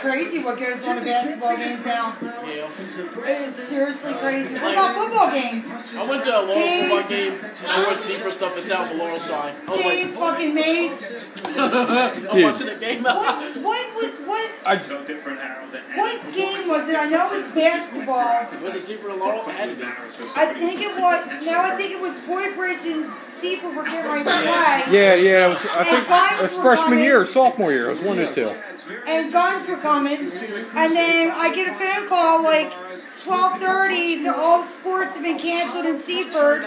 crazy what goes on in basketball games now. Yeah. It is seriously crazy. What about football games? I went to a Laurel football game and I went to see for stuff in South Laurel side. I was like, fucking Maze. I'm watching the game. What game was it? I know it was basketball. Was it Seaford and Laurel? It had to be. I think it was Boydbridge and Seaford were getting ready to play. Yeah, I think it was freshman year or sophomore year. It was one of those two. And guns were coming. And then I get a phone call like 12:30. All the sports have been canceled in Seaford.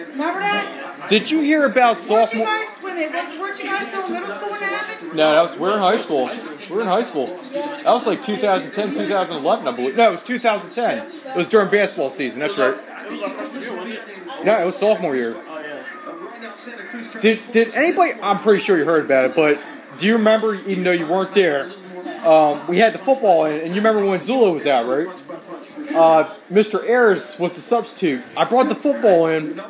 Remember that? Did you hear about sophomore? Weren't you guys still in middle school when that happened? No, we're in high school. We were in high school. That was like 2010, 2011, I believe. No, it was 2010. It was during basketball season. That's right. It was our freshman year, wasn't it? No, it was sophomore year. Oh, yeah. Did anybody? I'm pretty sure you heard about it, but do you remember? Even though you weren't there, we had the football, and you remember when Zula was out, right? Mr. Ayers was the substitute. I brought the football in.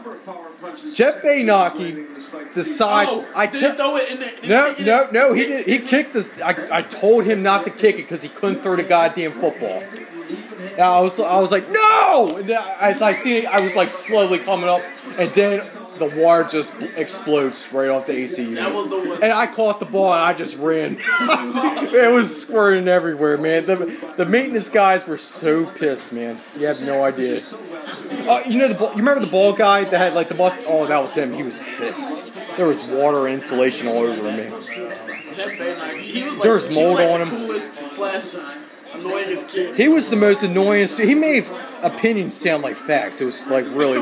Jeff Baynocki decides. Did he throw it in the? No. He did. He kicked the. I told him not to kick it because he couldn't throw the goddamn football. Now I was like, no! And then as I see it, I was like slowly coming up, and then the water just explodes right off the AC unit. That was the one. And I caught the ball and I just ran. It was squirting everywhere, man. The maintenance guys were so pissed, man. You have no idea. You remember the ball guy that had like the bus? Oh, that was him. He was pissed. There was water insulation all over him. There was mold on him. Annoyingest kid. He was the most annoying. He made opinions sound like facts. It was like really,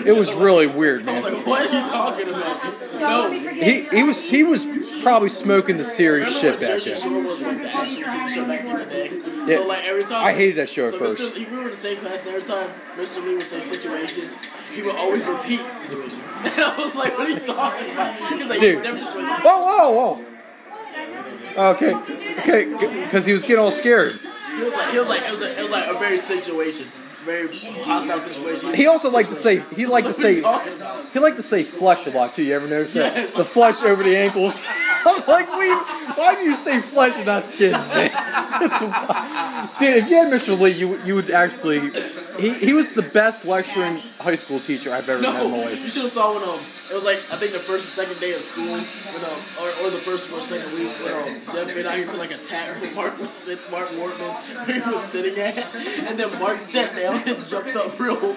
it was really weird, man. I was like, what are you talking about? No, he was probably smoking the serious shit back then. then. Was like the actual TV show back in the day. Yeah. So like every time I hated that show at first. We were in the same class, and every time Mr. Lee would say situation, he would always repeat situation. And I was like, what are you talking about? He's like, dude. Never situation. Whoa. Okay, because he was getting all scared. It was like a very hostile situation. He also liked to say he liked to say flesh a lot too. You ever notice that? Yes. The flesh over the ankles. I'm like, why do you say flesh and not skins, man? Dude, if you had Mr. Lee, you would actually. He was the best lecturing high school teacher I've ever met in my life. You should have saw when it was like I think the first or second day of school when or the first or second week when Jeff been out here for like a tag where Mark Wortman where he was sitting at, and then Mark sat down and jumped up real.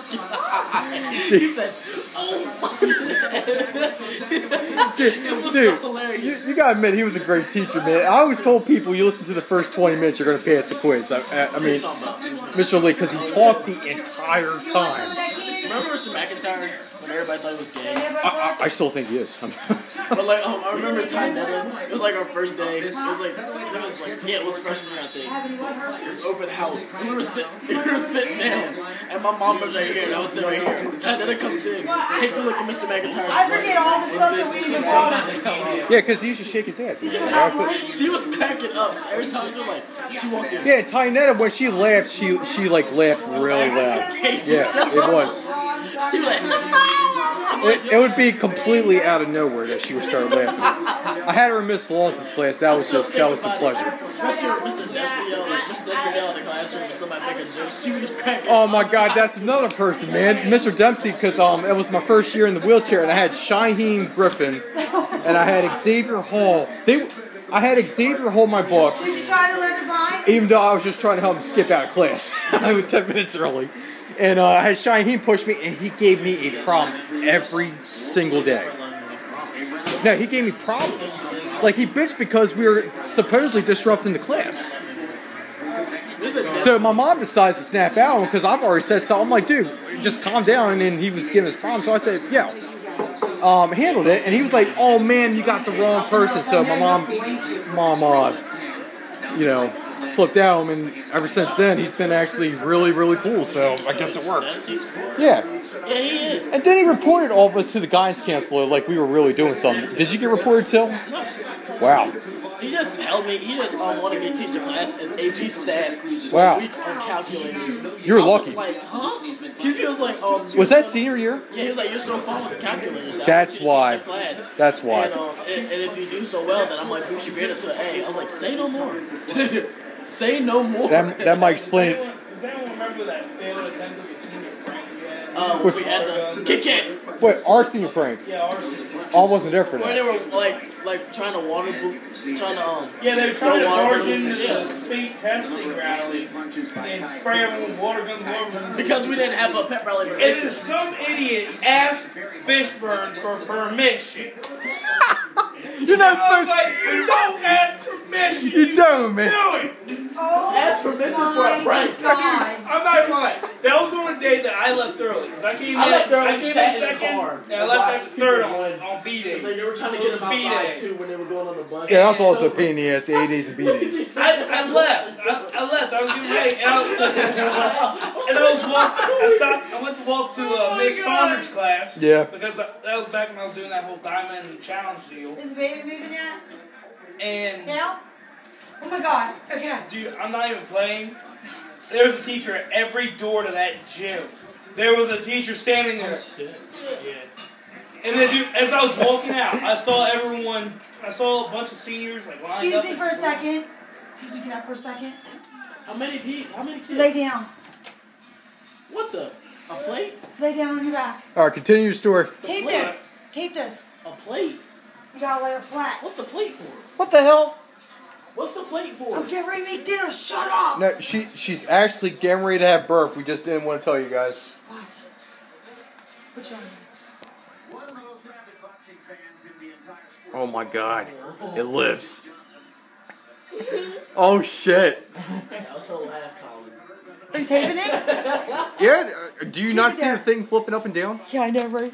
He said, "Oh." It was so hilarious. You gotta admit he was a great teacher, man. I always told people you listen to the first 20 minutes, you're gonna pass the quiz. I mean, Mr. Lee, because he talked the entire time. Remember Mr. McIntyre when everybody thought he was gay? I still think he is. But like, I remember Ty Netta. It was like our first day. It was freshman year, I think. It was open house. And we were sitting down, and my mom was right here, and I was sitting right here. Ty Netta comes in, takes a look at Mr. McIntyre's I forget all the stuff that we Yeah, because he used to shake his ass. She was cracking up every time she walked in. Yeah, Ty Netta, when she laughed, she like laughed really loud. Yeah, it was. She was like, it would be completely out of nowhere that she would start laughing. I had her in Miss Lawson's class. That was a pleasure. Mr. Dempsey yelled in the classroom and somebody make a joke. She was cracking. Oh my God, that's another person, man. Mr. Dempsey, because it was my first year in the wheelchair, and I had Shaheen Griffin, and I had Xavier Hall. I had Xavier hold my books. Did you try to let it by? Even though I was just trying to help him skip out of class. I was 10 minutes early. And I had Shaheen push me, and he gave me a problem every single day. No, he gave me problems. Like, he bitched because we were supposedly disrupting the class. So my mom decides to snap out because I've already said something. I'm like, dude, just calm down. And then he was giving his problem. So I said, yeah. Handled it. And he was like, oh, man, you got the wrong person. So my mom, flipped out, and ever since then, he's been actually really, really cool, so I guess it worked. Yeah. Yeah, he is. And then he reported all of us to the guidance counselor like we were really doing something. Did you get reported, Till? No. Wow. He just held me, wanted me to teach the class as AP stats wow. week on calculators. You're I lucky. was like, huh? Because he was like, Was that senior year? Yeah, he was like, you're so fun with the calculators. That's why. That's why. And if you do so well, then I'm like, boost your grade up to an A. I was like, say no more. Say no more. That might explain it. Does anyone remember that failed attempt at a senior prank we had? We had the Kit Kat. Wait, our senior prank. Yeah, our senior prank. I wasn't there for Where that. they were like trying to Yeah, they were trying to water barge balloons, into yeah. the state testing rally and spray everyone with water guns. because we didn't have a pep rally. And then some idiot asked Fishburne for permission. You're not I was supposed like, you don't ask permission. You don't, man. Do it. Ask permission for a prank. I'm not even lying. That was on a day that I left early because I came in. left early, I came in sat in the second. car, And I left after third people on B day. It's like they were trying to get them outside too when they were going on the bus. Yeah, that was also a pain in the ass, the A days and B days. I left. I left. I was getting late, and I was walking. I went to walk to Miss Saunders' class. Yeah. Because that was back when I was doing that whole diamond challenge deal. Is the baby moving yet? And Now? Oh my god. Okay. dude, I'm not even playing. There was a teacher at every door to that gym. There was a teacher standing there. And then, dude, as I was walking out, I saw a bunch of seniors like lined Excuse up. me for a second. Could you get up for a second? How many kids? Lay down. What the? A plate? Lay down on your back. Alright, continue your story. Tape this. Tape this. A plate? You gotta lay her flat. What's the plate for? What the hell? What's the plate for? I'm getting ready to make dinner. Shut up. No, she's actually getting ready to have birth. We just didn't want to tell you guys. Watch. Put your arm in. Oh my god. It lives. Oh shit. That was her laugh, Colin. Are you taping it? Yeah, do you not it see the there. thing flipping up and down? Yeah, I know, right?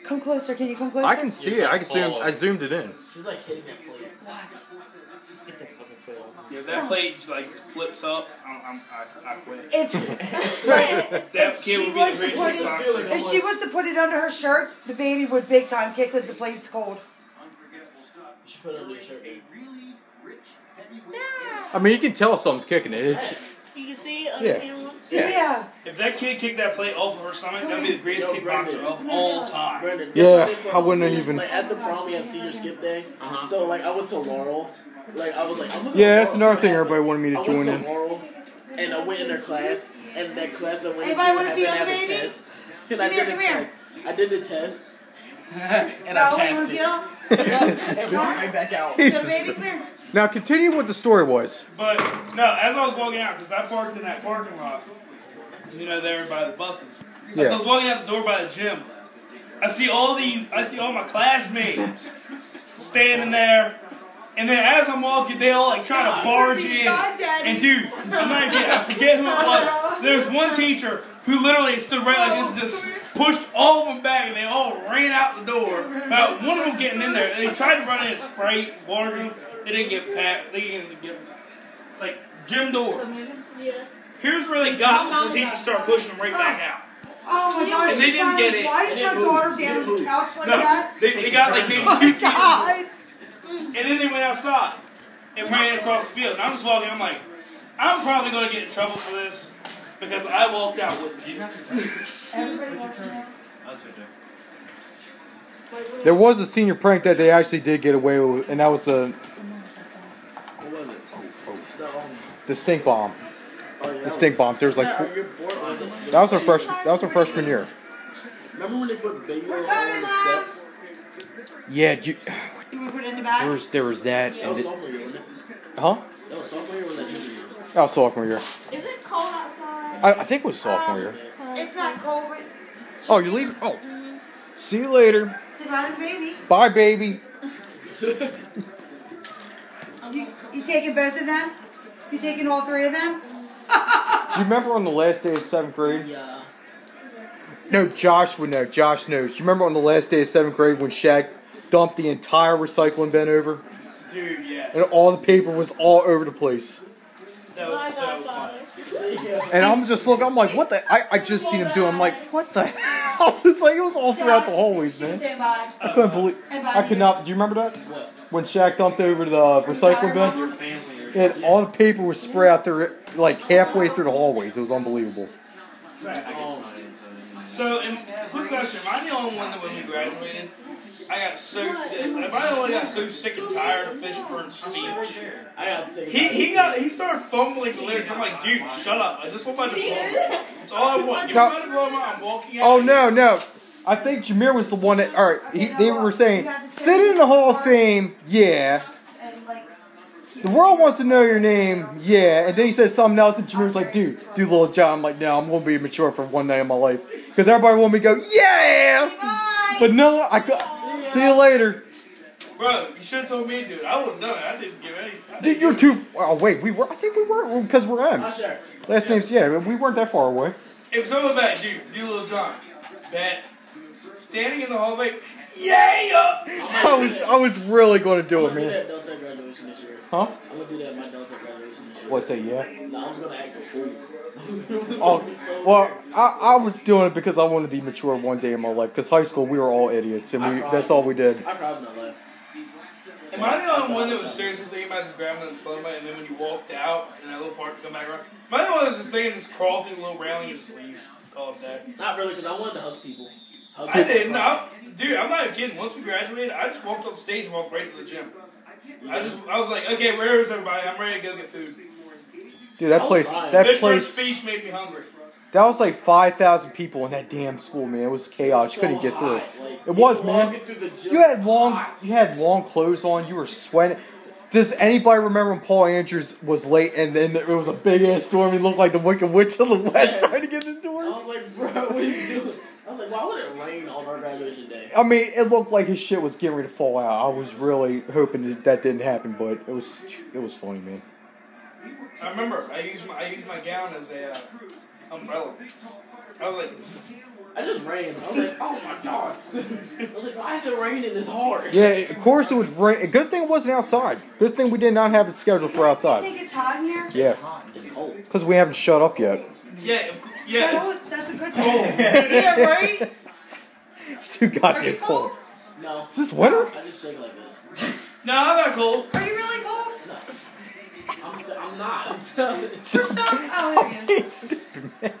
Come closer. Can you come closer? I can see it. I zoomed it in. She's like hitting that plate. Watch. Yeah, if that plate like flips up, I quit. If That kid would be the greatest boxer. if she was to put it under her shirt, the baby would big time kick because the plate's cold. You should put it under your shirt. I mean, you can tell something's kicking it. You can see it on Yeah. the camera. Yeah. If that kid kicked that plate off of her stomach, that'd be the greatest kickboxer of all time. Brandon, Yeah, guess what they did for I wouldn't seniors? even- Like at the prom, we had senior skip day. So like I went to Laurel. Like I was like, I'm gonna. Yeah, go that's Laurel, another see thing what everybody happens. wanted me to I join went in. to Laurel, and I went in their class, and that class I went into Anybody wanna had feel to have the a baby? test. And I Come here, did the come here. test. I did the test, and No, I you passed wanna it. feel? And walked right back out. So baby, come here. Now, continue what the story was. But no, as I was walking out, because I parked in that parking lot, there by the buses. As I Yeah. was walking out the door by the gym, I see all my classmates standing there. And then as I'm walking, they all like trying to barge in. And dude, I'm not kidding, I forget who it was. There's one teacher who literally stood right like this and just pushed all of them back, and they all ran out the door. Now, one of them getting in there, they tried to run in and spray water guns. They didn't get packed. They didn't get like gym door. Yeah. Here's where they got before the teachers start pushing them right back out. Oh my gosh. And they didn't get it. Why is my daughter down on the couch like No, that? they got like maybe Oh 2 my feet. god. And then they went outside and ran across the field. And I'm just walking. I'm like, I'm probably going to get in trouble for this because I walked out with you. Everybody watching it. There was a senior prank that they actually did get away with, and that was What was it? the stink bomb. Oh, yeah, The stink bombs. There was like Yeah, your board was it? that was our freshman year. Remember when they put baby oil coming, on the Mom. steps? Yeah, Do we put it in the bag? there was that. That And was it, sophomore year, wasn't it? huh? That was sophomore year or was that junior year? That was sophomore year. Is it cold outside? I think it was sophomore year. It's not cold, but Oh, you're leaving? Oh. See you later. say bye to the baby. Bye, baby. You taking both of them? You taking all three of them? Do you remember on the last day of 7th grade? Yeah. No, Josh would know. Josh knows. Do you remember on the last day of 7th grade when Shaq dumped the entire recycling bin over? Dude, yes. And all the paper was all over the place. That was so funny. And I'm just looking, I'm like, what the? I just seen him do it. I'm like, what the hell? It's like, it was all throughout the hallways, man. Say bye. I couldn't believe, I could not, do you remember that? What? When Shaq dumped over the recycling bin? And all the paper was spread out there, like halfway through the hallways. It was unbelievable. Oh, So, quick question: am I the only one that when we graduated, am I the only got so sick and tired of Fishburne's speech? I got sick. He started fumbling the lyrics. I'm like, dude, shut up! I just want my diploma. That's all I want. Give me my diploma. I'm walking out. Oh no. I think Jameer was the one that. All right, they were saying, sit in the Hall of Fame, yeah. The world wants to know your name, yeah. And then he says something else, and Jameer's like, dude, Little John. I'm like, no, I'm gonna be mature for one day in my life because everybody want me to go, yeah. But no, see you later. Bro, you should have told me, dude. I would have done it. I didn't give any. Dude, you're too. Oh wait, I think we were because we're M's. Last names, yeah. We weren't that far away. If someone bet, dude, do Little John. Bet. Standing in the hallway, yeah. I was really going to do it, man. I'm gonna do that Delta graduation this year. Huh? I'm gonna do that at my Delta graduation this year. What's that? Yeah. No, I was gonna act a fool. Oh, well, I was doing it because I wanted to be mature one day in my life. Because high school, we were all idiots, and that's all we did. I cried when I left. Am I the only one that was seriously thinking about just grabbing the diploma and then when you walked out in that little park to come back around? Am I the one that was just thinking just crawl through the little railing and just leave? Call it that. Not really, because I wanted to hug people. I didn't. Dude, I'm not kidding. Once we graduated, I just walked on stage and walked right to the gym. I was like, okay, where is everybody? I'm ready to go get food. Dude, that Fishburne's speech made me hungry. That was like 5,000 people in that damn school, man. It was chaos. You couldn't get through it. It was, man. You had long clothes on. You were sweating. Does anybody remember when Paul Andrews was late and then it was a big ass storm? He looked like the Wicked Witch of the West trying to get in the door. I was like, bro, what are you doing? I was like, why would it rain on our graduation day? I mean, it looked like his shit was getting ready to fall out. I was really hoping that didn't happen, but it was funny, man. I remember I used my gown as a umbrella. I was like, I just ran. I was like, oh my god. I was like, why is it raining this hard? Yeah, of course it was rain. Good thing it wasn't outside. Good thing we did not have it scheduled for outside. You think it's hot in here? Yeah. It's cold. It's because we haven't shut up yet. yeah. That's a good thing. Yeah, right? It's too goddamn cold. No. Is this winter? I just shake like this. No, I'm not cold. Are you really cold? No. I'm not. I'm telling you. Stop. Oh, there he is. Stupid man.